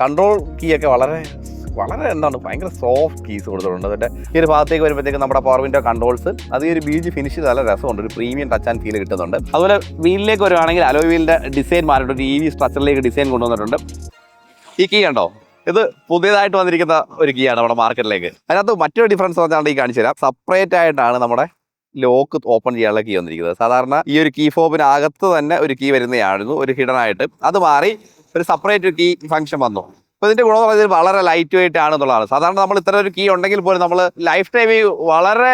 Control key ഒക്കെ വളരെ എന്താണ് ഭയങ്കര സോഫ്റ്റ് കീസ് കൊടുത്തിട്ടുണ്ട്. അതിൻ്റെ ഈ ഒരു ഭാഗത്തേക്ക് വരുമ്പോഴത്തേക്ക് നമ്മുടെ പവർ വിൻഡോ കൺട്രോൾസ് അത് ഈ ഒരു ബീജ് ഫിനിഷ് നല്ല രസമുണ്ട്, ഒരു പ്രീമിയം ടച്ച് ആൻഡ് ഫീൽ കിട്ടുന്നുണ്ട്. അതുപോലെ വീലിലേക്ക് വരുവാണെങ്കിൽ അലോയ് വീലിൻ്റെ ഡിസൈൻ മാറിയിട്ട് ഒരു EV സ്ട്രക്ചറിലേക്ക് ഡിസൈൻ കൊണ്ടുവന്നിട്ടുണ്ട്. ഈ കീ കണ്ടോ, ഇത് പുതിയതായിട്ട് വന്നിരിക്കുന്ന ഒരു കീ ആണ് നമ്മുടെ മാർക്കറ്റിലേക്ക്. അതിനകത്ത് മറ്റൊരു ഡിഫറൻസ് പറഞ്ഞാൽ ഈ കാണിച്ചു തരാം. സെപ്പറേറ്റ് ആയിട്ടാണ് നമ്മുടെ ലോക്ക് ഓപ്പൺ ചെയ്യാനുള്ള കീ വന്നിരിക്കുന്നത്. സാധാരണ ഈ ഒരു കീ ഫോബിനകത്ത് തന്നെ ഒരു കീ വരുന്നതായിരുന്നു, ഒരു ഹിഡൻ ആയിട്ട്. അത് മാറി ഒരു സെപ്പറേറ്റ് കീ ഫംഗ്ഷൻ വന്നു. അപ്പോൾ ഇതിന്റെ ഗുണം എന്ന് പറയുന്നത് വളരെ ലൈറ്റ് വെയിറ്റ് ആണെന്നുള്ളതാണ്. സാധാരണ നമ്മൾ ഇത്ര ഒരു കീ ഉണ്ടെങ്കിൽ പോലും നമ്മൾ ലൈഫ് ടൈമിൽ വളരെ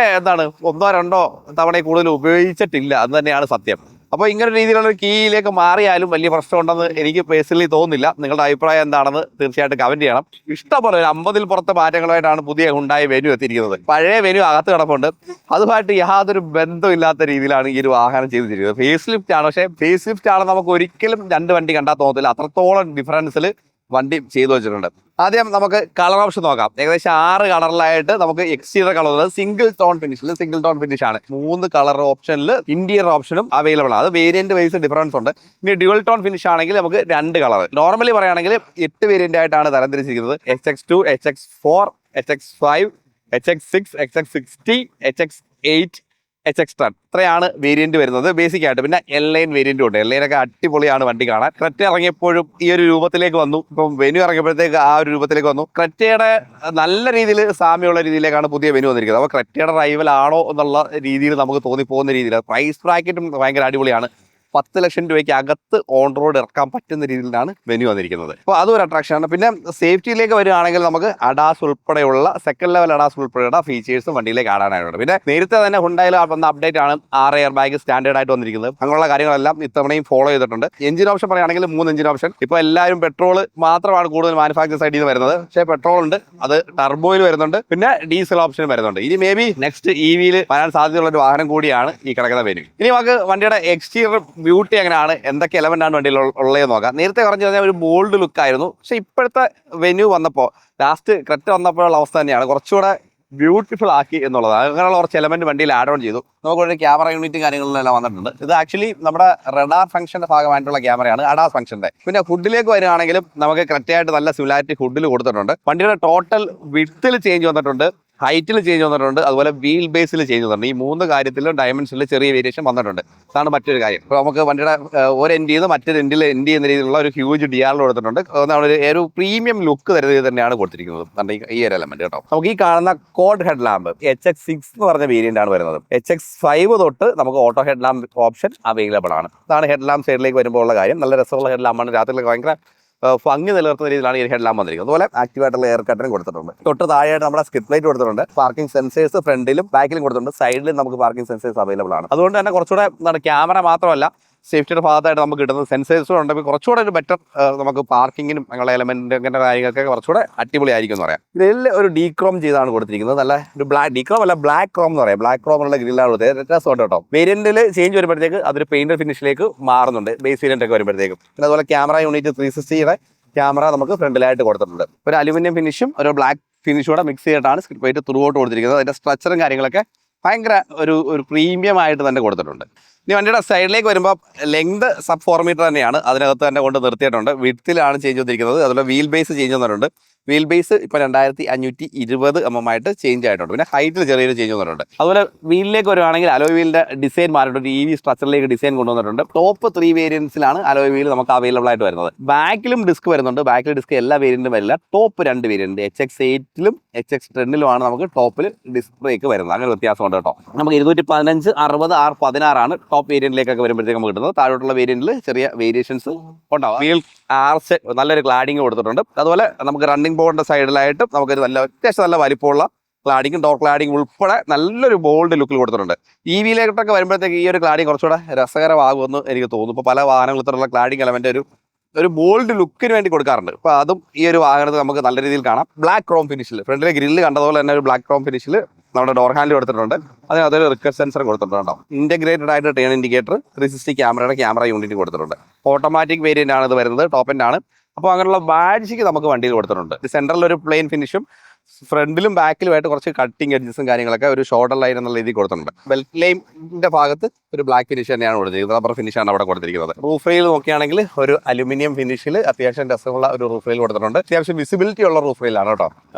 ഒന്നോ രണ്ടോ തവണ കൂടുതൽ ഉപയോഗിച്ചിട്ടില്ല, അത് തന്നെയാണ് സത്യം. അപ്പോൾ ഇങ്ങനെ രീതിയിലുള്ള ഒരു കീയിലേക്ക് മാറിയാലും വലിയ പ്രശ്നമുണ്ടെന്ന് എനിക്ക് പേഴ്സണലി തോന്നുന്നില്ല. നിങ്ങളുടെ അഭിപ്രായം എന്താണെന്ന് തീർച്ചയായിട്ടും കമന്റ് ചെയ്യണം. ഇഷ്ടംപോലെ ഒരു 50-ൽ പുറത്ത് മാറ്റങ്ങളായിട്ടാണ് പുതിയ ഹുണ്ടായി വെന്യൂ എത്തിയിരിക്കുന്നത്. പഴയ വെന്യൂ അകത്ത് കിടപ്പുണ്ട്, അതുമായിട്ട് യാതൊരു ബന്ധമില്ലാത്ത രീതിയിലാണ് ഈ ഒരു വാഹനം ചെയ്തിരിക്കുന്നത്. ഫേസ് ലിഫ്റ്റ് ആണ്, പക്ഷേ ഫേസ് ലിഫ്റ്റ് ആണ് നമുക്ക് ഒരിക്കലും രണ്ട് വണ്ടി കണ്ടാൽ തോന്നത്തില്ല, അത്രത്തോളം ഡിഫറൻസിൽ വണ്ടി ചെയ്തു വെച്ചിട്ടുണ്ട്. ആദ്യം നമുക്ക് കളർ ഓപ്ഷൻ നോക്കാം. ഏകദേശം 6 കളറിലായിട്ട് നമുക്ക് exterior colour single tone finish ആണ്. 3 കളർ ഓപ്ഷനിൽ ഇന്റീരിയർ ഓപ്ഷനും അവൈലബിൾ ആണ്. അത് വേരിയന്റ് വൈസ് ഡിഫറൻസ് ഉണ്ട്. ഇനി ഡ്യുവൽ ടോൺ ഫിനിഷ് ആണെങ്കിൽ നമുക്ക് 2 കളർ. നോർമലി പറയുകയാണെങ്കിൽ 8 വേരിയന്റ് ആയിട്ടാണ് തരംതിരിച്ചിരിക്കുന്നത്. HX2, HX4, HX5, HX6, HX60, HX8, HX10 ഇത്രയാണ് വേരിയന്റ് വരുന്നത് ബേസിക് ആയിട്ട്. പിന്നെ L9 വേരിയന്റും ഉണ്ട്. L9 ഒക്കെ അടിപൊളിയാണ് വണ്ടി കാണാൻ. ക്രെറ്റ ഇറങ്ങിയപ്പോഴും ഈ ഒരു രൂപത്തിലേക്ക് വന്നു, ഇപ്പം വെന്യൂ ഇറങ്ങിയപ്പോഴത്തേക്ക് ആ ഒരു രൂപത്തിലേക്ക് വന്നു. ക്രെറ്റയുടെ നല്ല രീതിയിൽ സാമ്യമുള്ള രീതിയിലേക്കാണ് പുതിയ വെന്യൂ വന്നിരിക്കുന്നത്. അപ്പോൾ ക്രെറ്റയുടെ റൈവൽ ആണോ എന്നുള്ള രീതിയിൽ നമുക്ക് തോന്നിപ്പോകുന്ന രീതിയിൽ പ്രൈസ് ബ്രാക്കറ്റും ഭയങ്കര അടിപൊളിയാണ്. 10 ലക്ഷം രൂപയ്ക്ക് അകത്ത് ഓൺ റോഡ് ഇറക്കാൻ പറ്റുന്ന രീതിയിലാണ് വെന്യൂ വന്നിരിക്കുന്നത്. അപ്പോൾ അതും ഒരു അട്രാക്ഷനാണ്. പിന്നെ സേഫ്റ്റിയിലേക്ക് വരികയാണെങ്കിൽ നമുക്ക് അഡാസ് ഉൾപ്പെടെയുള്ള സെക്കൻഡ് ലെവൽ അഡാസ് ഉൾപ്പെടെയുള്ള ഫീച്ചേഴ്സും വണ്ടിയിലേക്ക് ആടാനായിട്ടുണ്ട്. പിന്നെ നേരത്തെ തന്നെ ഹുണ്ടായിൽ വന്ന അപ്ഡേറ്റ് ആണ് 6 എയർ ബാഗ് സ്റ്റാൻഡേർഡ് ആയിട്ട് വന്നിരിക്കുന്നത്. അങ്ങനെയുള്ള കാര്യങ്ങളെല്ലാം ഇത്തവണയും ഫോളോ ചെയ്തിട്ടുണ്ട്. എഞ്ചിൻ ഓപ്ഷൻ പറയുകയാണെങ്കിൽ 3 എഞ്ചിൻ ഓപ്ഷൻ. ഇപ്പോൾ എല്ലാവരും പെട്രോൾ മാത്രമാണ് കൂടുതൽ മാനുഫാക്ചർ സൈഡിൽ നിന്ന് വരുന്നത്, പക്ഷേ പെട്രോൾ ഉണ്ട്, അത് ടർബോയിൽ വരുന്നുണ്ട്, പിന്നെ ഡീസൽ ഓപ്ഷൻ വരുന്നുണ്ട്. ഇനി മേ ബി നെക്സ്റ്റ് EV-യിൽ വരാൻ സാധ്യതയുള്ള ഒരു വാഹനം കൂടിയാണ് ഈ കിടക്കുന്ന വെന്യൂ. ഇനി നമുക്ക് വണ്ടിയുടെ എക്സ്റ്റീരിയർ ബ്യൂട്ടി എങ്ങനെയാണ്, എന്തൊക്കെ എലമെന്റ് ആണ് വണ്ടിയിൽ ഉള്ളത് നോക്കാം. നേരത്തെ പറഞ്ഞു കഴിഞ്ഞാൽ ഒരു ബോൾഡ് ലുക്ക് ആയിരുന്നു, പക്ഷെ ഇപ്പോഴത്തെ വെന്യൂ വന്നപ്പോൾ ലാസ്റ്റ് ക്രെറ്റ വന്നപ്പോഴുള്ള അവസ്ഥ തന്നെയാണ് കുറച്ചുകൂടെ ബ്യൂട്ടിഫുൾ ആക്കി എന്നുള്ളത്. അങ്ങനെയുള്ള കുറച്ച് എലമെന്റ് വണ്ടിയിൽ ആഡ് ഓൺ ചെയ്തു. നമുക്കൊരു ക്യാമറ യൂണിറ്റും കാര്യങ്ങളിലെല്ലാം വന്നിട്ടുണ്ട്. ഇത് ആക്ച്വലി നമ്മുടെ റഡാർ ഫംഗ്ഷന്റെ ഭാഗമായിട്ടുള്ള ക്യാമറയാണ്, അഡാസ് ഫംഗ്ഷന്റെ. പിന്നെ ഫുഡിലേക്ക് വരികയാണെങ്കിലും നമുക്ക് കറക്റ്റായിട്ട് നല്ല സിമിലാരിറ്റി ഫുഡിൽ കൊടുത്തിട്ടുണ്ട്. വണ്ടിയുടെ ടോട്ടൽ വിഡ്ത്തിൽ ചേഞ്ച് വന്നിട്ടുണ്ട്, ഹൈറ്റിൽ ചേഞ്ച് വന്നിട്ടുണ്ട്, അതുപോലെ വീൽ ബേസിൽ ചേഞ്ച് വന്നിട്ടുണ്ട്. ഈ 3 കാര്യത്തിലും ഡയമെൻഷനിൽ ചെറിയ വേരിയേഷൻ വന്നിട്ടുണ്ട്. അതാണ് മറ്റൊരു കാര്യം. അപ്പോൾ നമുക്ക് വണ്ടിയുടെ ഒരു എൻഡിൽ നിന്ന് മറ്റൊരു എൻഡിൽ എൻഡ് ചെയ്യുന്ന രീതിയിലുള്ള ഒരു ഹ്യൂജ് DRL കൊടുത്തിട്ടുണ്ട്. ഒരു പ്രീമിയം ലുക്ക് തരുന്ന രീതി തന്നെയാണ് കൊടുത്തിരിക്കുന്നത് ഈ ഒരു എലമെന്റ് കേട്ടോ. നമുക്ക് ഈ കാണുന്ന കോഡ് ഹെഡ് ലാമ്പ് HX6 എന്ന് പറഞ്ഞ വേരിയന്റ് ആണ് വരുന്നത്. HX5 തൊട്ട് നമുക്ക് auto head lamp option available ആണ്. അതാണ് ഹെഡ് ലാമ്പ് സൈഡിലേക്ക് വരുമ്പോൾ ഉള്ള കാര്യം. നല്ല രസമുള്ള ഹെഡ് ലാമ്പാണ്, രാത്രിയിലൊക്കെ ഭയങ്കര ഭംഗി നിലനിർത്തുന്ന രീതിയിലാണ് ഈ ഹെഡ് ലാമ്പ് വന്നിരിക്കുന്നത്. അതുപോലെ ആക്റ്റീവായിട്ടുള്ള എയർ കട്ടനും കൊടുത്തിട്ടുണ്ട്. തൊട്ട് താഴെയായിട്ട് നമ്മുടെ സ്കിപ്പ് ലൈറ്റ് കൊടുത്തിട്ടുണ്ട്. പാർക്കിംഗ് സെൻസേഴ്സ് ഫ്രണ്ടിലും ബാക്കിലും കൊടുത്തിട്ടുണ്ട്. സൈഡിലും നമുക്ക് പാർക്കിംഗ് സെൻസേഴ്സ് അവൈലബിൾ ആണ്. അതുകൊണ്ട് തന്നെ കുറച്ചുകൂടെ ക്യാമറ മാത്രമല്ല, സേഫ്റ്റിയുടെ ഭാഗത്തായിട്ട് നമുക്ക് കിട്ടുന്നത് സെൻസേഴ്സും ഉണ്ടെങ്കിൽ കുറച്ചുകൂടെ ഒരു ബെറ്റർ നമുക്ക് പാർക്കിങ്ങിനും അങ്ങനെയുള്ള എലമെന്റ് അങ്ങനെ കാര്യങ്ങൾക്കൊക്കെ കുറച്ചുകൂടെ അടിപൊളിയായിരിക്കും എന്ന് പറയാം. ഇതിൽ ഒരു ഡീക്രോം ചെയ്താണ് കൊടുത്തിരിക്കുന്നത്. നല്ല ഒരു ഡീക്രോം അല്ല, ബ്ലാക്ക് ക്രോം എന്ന് പറയാം. ബ്ലാക്ക് ക്രോം ഉള്ള ഗ്രില്ലാണ് കൊടുത്തത്. വ്യത്യാസമുണ്ട് കേട്ടോ. വേരിയന്റിൽ ചേഞ്ച് വരുമ്പോഴത്തേക്ക് അതൊരു പെയിന്റർ ഫിനിഷിലേക്ക് മാറുന്നുണ്ട്, ബേസ് വേരിയന്റ് ഒക്കെ വരുമ്പോഴത്തേക്കും. പിന്നെ അതുപോലെ ക്യാമറ യൂണിറ്റ് 360-യുടെ ക്യാമറ നമുക്ക് ഫ്രണ്ടിലായിട്ട് കൊടുത്തിട്ടുണ്ട്. ഒരു അലുമിനിയം ഫിനിഷും ഒരു ബ്ലാക്ക് ഫിനിഷും കൂടെ മിക്സ് ചെയ്തിട്ടാണ് സ്ക്രിപ്പ് ലൈറ്റ് ത്രൂ ഔട്ട് കൊടുത്തിരിക്കുന്നത്. അതിന്റെ സ്ട്രക്ചറും കാര്യങ്ങളൊക്കെ ഭയങ്കര ഒരു പ്രീമിയം ആയിട്ട് തന്നെ കൊടുത്തിട്ടുണ്ട്. ഇനി വണ്ടിയുടെ സൈഡിലേക്ക് വരുമ്പോൾ ലെങ്ത് സബ് 4 മീറ്റർ തന്നെയാണ്, അതിനകത്ത് തന്നെ കൊണ്ട് നിർത്തിയിട്ടുണ്ട്. വിഡ്ത്തിലാണ് ചേഞ്ച് വന്നിരിക്കുന്നത്. അതുപോലെ വീൽ ബേസ് ചേഞ്ച് വന്നിട്ടുണ്ട്. വീൽ ബേസ് ഇപ്പോൾ 2520 mm ആയിട്ട് ചേഞ്ച് ആയിട്ടുണ്ട്. പിന്നെ ഹൈറ്റിൽ ചെറിയൊരു ചേഞ്ച് വന്നിട്ടുണ്ട്. അതുപോലെ വീലിലേക്ക് വരുവാണെങ്കിൽ അലോയ് വീലിന്റെ ഡിസൈൻ മാറിയിട്ട് ഒരു EV സ്ട്രക്ചറിലേക്ക് ഡിസൈൻ കൊണ്ടുവന്നിട്ടുണ്ട്. ടോപ്പ് 3 വേരിയൻസിലാണ് അലോയ് വീൽ നമുക്ക് അവൈലബിൾ ആയിട്ട് വരുന്നത്. ബാക്കിലും ഡിസ്ക് വരുന്നുണ്ട്. ബാക്കിൽ ഡിസ്ക് എല്ലാ വേരിയന്റും വരില്ല. ടോപ്പ് 2 വേരിയന്റ് HX8-ലും HX10-ലുമാണ് നമുക്ക് ടോപ്പിൽ ഡിസ്ക് ബ്രേക്ക് വരുന്നത്. അങ്ങനെ വ്യത്യാസമുണ്ട് കേട്ടോ. നമുക്ക് 215, 60, R16 ആണ് ടോപ്പ് വേരിയന്റിലേക്കൊക്കെ വരുമ്പോഴത്തേക്ക് നമുക്ക് കിട്ടുന്നത്. താഴോട്ടുള്ള വേരിയന്റിൽ ചെറിയ വേരിയേഷൻസ് ഉണ്ടാവും. വീൽ ആർച്ച് നല്ലൊരു ക്ലാഡിങ് കൊടുത്തിട്ടുണ്ട്. അതുപോലെ നമുക്ക് റണ്ണിംഗ് ബോർഡിന്റെ സൈഡിലായിട്ട് നമുക്കൊരു അത്യാവശ്യം നല്ല വലിപ്പമുള്ള ക്ലാഡിങ്ങും ഡോർ ക്ലാഡിങ് ഉൾപ്പെടെ നല്ലൊരു ബോൾഡ് ലുക്കിൽ കൊടുത്തിട്ടുണ്ട്. EV-യിലേക്കൊക്കെ വരുമ്പോഴത്തേക്ക് ഈ ഒരു ക്ലാഡിങ് കുറച്ചുകൂടെ രസകരമാകുമെന്ന് എനിക്ക് തോന്നുന്നു. ഇപ്പോൾ പല വാഹനങ്ങൾ ഇത്തരമുള്ള ക്ലാഡിങ് എലമെന്റ് ഒരു ബോൾഡ് ലുക്കിന് വേണ്ടി കൊടുക്കാറുണ്ട്. അപ്പോൾ അതും ഈ ഒരു വാഹനത്തിൽ നമുക്ക് നല്ല രീതിയിൽ കാണാം. ബ്ലാക്ക് ക്രോം ഫിനിഷിൽ ഫ്രണ്ടിലെ ഗ്രില്ല് കണ്ടതുപോലെ തന്നെ ഒരു ബ്ലാക്ക് ക്രോം ഫിനിഷിൽ നമ്മുടെ ഡോർ ഹാൻഡിൽ കൊടുത്തിട്ടുണ്ട്. അതിനകത്തൊരു റിക്കർ സെൻസർ കൊടുത്തിട്ടുണ്ടാവും. ഇന്റഗ്രേറ്റഡ് ആയിട്ട് ടേൺ ഇൻഡിക്കേറ്റർ 360 ക്യാമറയുടെ ക്യാമറ യൂണിറ്റ് കൊടുത്തിട്ടുണ്ട്. ഓട്ടോമാറ്റിക് വേരിയന്റ് ആണ് ഇത് വരുന്നത്, ടോപ്പ് എൻഡ് ആണ്. അപ്പോൾ അങ്ങനെയുള്ള ബാഡ്ജിക്ക് നമുക്ക് വണ്ടിയിൽ കൊടുത്തിട്ടുണ്ട്. സെൻട്രൽ ഒരു പ്ലെയിൻ ഫിനിഷും ഫ്രണ്ടിലും ബാക്കിലുമായിട്ട് കുറച്ച് കട്ടിങ് എഡ്ജസും കാര്യങ്ങളൊക്കെ ഒരു ഷോർട്ടർ ലൈൻ എന്നുള്ള രീതിയിൽ കൊടുത്തിട്ടുണ്ട്. ബെൽറ്റ് ലൈനിന്റെ ഭാഗത്ത് ഒരു ബ്ലാക്ക് ഫിനിഷ് തന്നെയാണ് കൊടുത്തിരിക്കുന്നത്, റബ്ബർ ഫിനിഷാണ് അവിടെ കൊടുത്തിരിക്കുന്നത്. റൂഫ് റെയിൽ നോക്കുകയാണെങ്കിൽ ഒരു അലുമിനിയം ഫിനിഷിൽ അത്യാവശ്യം രസമുള്ള ഒരു റൂഫ് റെയിൽ കൊടുത്തിട്ടുണ്ട്. അത്യാവശ്യം വിസിബിലിറ്റി ഉള്ള റൂഫ് റെയിലാണ് കേട്ടോ.